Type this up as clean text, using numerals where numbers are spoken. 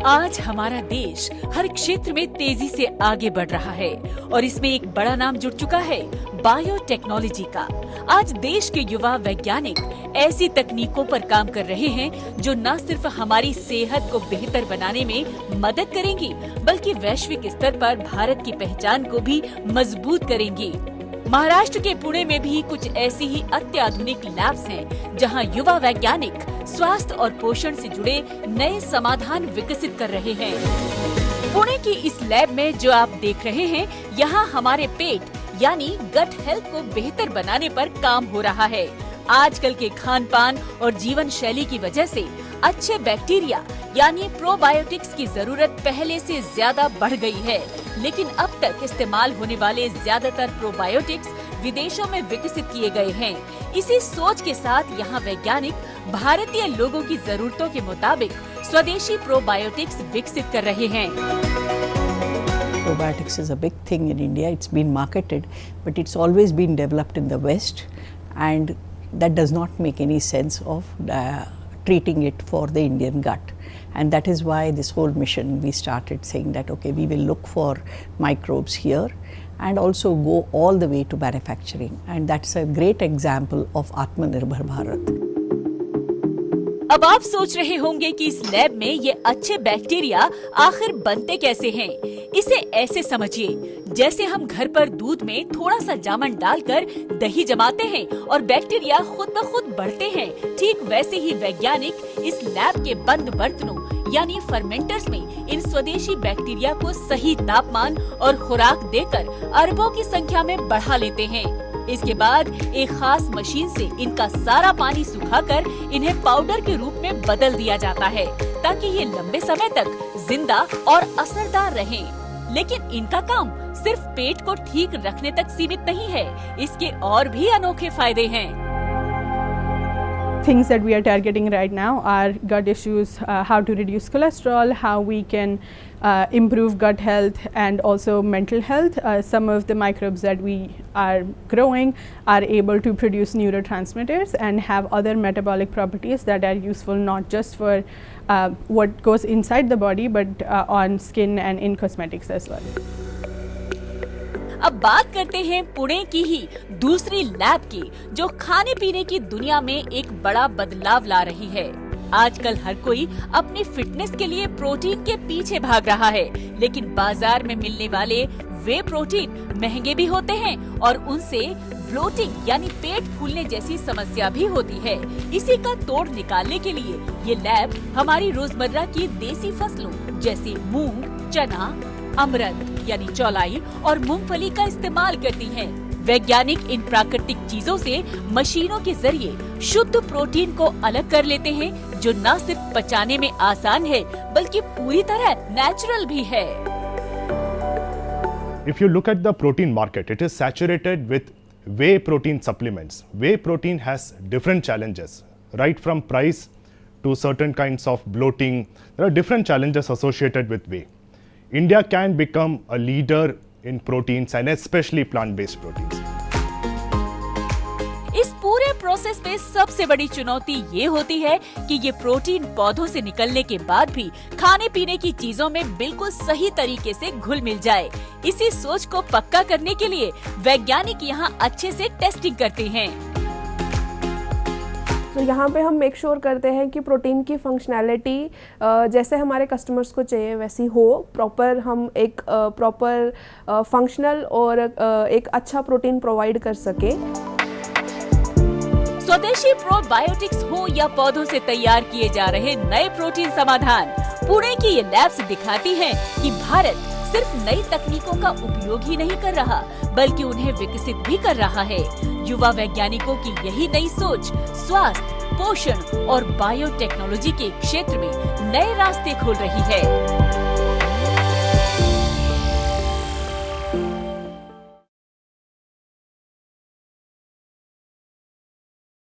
आज हमारा देश हर क्षेत्र में तेजी से आगे बढ़ रहा है और इसमें एक बड़ा नाम जुड़ चुका है बायोटेक्नोलॉजी का। आज देश के युवा वैज्ञानिक ऐसी तकनीकों पर काम कर रहे हैं जो न सिर्फ हमारी सेहत को बेहतर बनाने में मदद करेंगी बल्कि वैश्विक स्तर पर भारत की पहचान को भी मजबूत करेंगी। महाराष्ट्र के पुणे में भी कुछ ऐसी ही अत्याधुनिक लैब्स हैं जहां युवा वैज्ञानिक स्वास्थ्य और पोषण से जुड़े नए समाधान विकसित कर रहे हैं। पुणे की इस लैब में जो आप देख रहे हैं, यहाँ हमारे पेट यानी गट हेल्थ को बेहतर बनाने पर काम हो रहा है। आजकल के खान पान और जीवन शैली की वजह से अच्छे बैक्टीरिया यानी प्रोबायोटिक्स की जरूरत पहले से ज्यादा बढ़ गई है, लेकिन अब तक इस्तेमाल होने वाले ज्यादातर प्रोबायोटिक्स विदेशों में विकसित किए गए हैं। इसी सोच के साथ यहाँ वैज्ञानिक भारतीय लोगों की जरूरतों के मुताबिक स्वदेशी प्रोबायोटिक्स विकसित कर रहे हैं। Probiotics is a big thing in India. It's been marketed, but it's always been developed in the West, and that does not make any sense of treating it for the Indian gut. And that is why this whole mission, we started saying that, okay, we will look for microbes here and also go all the way to manufacturing. And that's a great example of Atmanirbhar Bharat. अब आप सोच रहे होंगे कि इस lab में ये अच्छे बैक्टीरिया आखिर बनते कैसे हैं? इसे ऐसे समझिए, जैसे हम घर पर दूध में थोड़ा सा जामन डालकर दही जमाते हैं और बैक्टीरिया खुद ब खुद बढ़ते हैं, ठीक वैसे ही वैज्ञानिक इस लैब के बंद बर्तनों यानी फर्मेंटर्स में इन स्वदेशी बैक्टीरिया को सही तापमान और खुराक देकर अरबों की संख्या में बढ़ा लेते हैं। इसके बाद एक खास मशीन से इनका सारा पानी सुखाकर इन्हें पाउडर के रूप में बदल दिया जाता है ताकि ये लंबे समय तक जिंदा और असरदार रहें। लेकिन इनका काम सिर्फ पेट को ठीक रखने तक सीमित नहीं है, इसके और भी अनोखे फायदे हैं। Things that we are targeting right now are gut issues, how to reduce cholesterol, how we can improve gut health and also mental health. Some of the microbes that we are growing are able to produce neurotransmitters and have other metabolic properties that are useful not just for what goes inside the body but on skin and in cosmetics as well. अब बात करते हैं पुणे की ही दूसरी lab की, जो खाने पीने की दुनिया में एक बड़ा बदलाव ला रही है। आजकल हर कोई अपनी फिटनेस के लिए प्रोटीन के पीछे भाग रहा है, लेकिन बाजार में मिलने वाले वे प्रोटीन महंगे भी होते हैं और उनसे ब्लोटिंग यानी पेट फूलने जैसी समस्या भी होती है। इसी का तोड़ निकालने के लिए ये लैब हमारी रोजमर्रा की देसी फसलों जैसे मूंग, चना, अमरंत यानी चौलाई और मूंगफली का इस्तेमाल करती हैं। वैज्ञानिक इन प्राकृतिक चीजों से मशीनों के जरिए शुद्ध प्रोटीन को अलग कर लेते हैं, जो न सिर्फ पचाने में आसान है बल्कि पूरी तरह नेचुरल भी है। If you look at the protein market, it is saturated with whey protein supplements. Whey protein has different challenges, right from price to certain kinds of bloating. There are different challenges associated with whey. India can become a leader in proteins and especially plant-based proteins. इस पूरे process में सबसे बड़ी चुनौती ये होती है कि ये प्रोटीन पौधों से निकलने के बाद भी खाने पीने की चीजों में बिल्कुल सही तरीके से घुल मिल जाए। इसी सोच को पक्का करने के लिए वैज्ञानिक यहाँ अच्छे से टेस्टिंग करते हैं। तो यहाँ पे हम मेक श्योर करते हैं कि प्रोटीन की फंक्शनैलिटी जैसे हमारे कस्टमर्स को चाहिए वैसी हो। प्रॉपर हम एक प्रॉपर फंक्शनल और एक अच्छा प्रोटीन प्रोवाइड कर सके। स्वदेशी प्रोबायोटिक्स हो या पौधों से तैयार किए जा रहे नए प्रोटीन समाधान, पुणे की ये लैब्स दिखाती हैं कि भारत सिर्फ नई तकनीकों का उपयोग ही नहीं कर रहा बल्कि उन्हें विकसित भी कर रहा है। युवा वैज्ञानिकों की यही नई सोच स्वास्थ्य, पोषण और बायोटेक्नोलॉजी के क्षेत्र में नए रास्ते खोल रही है।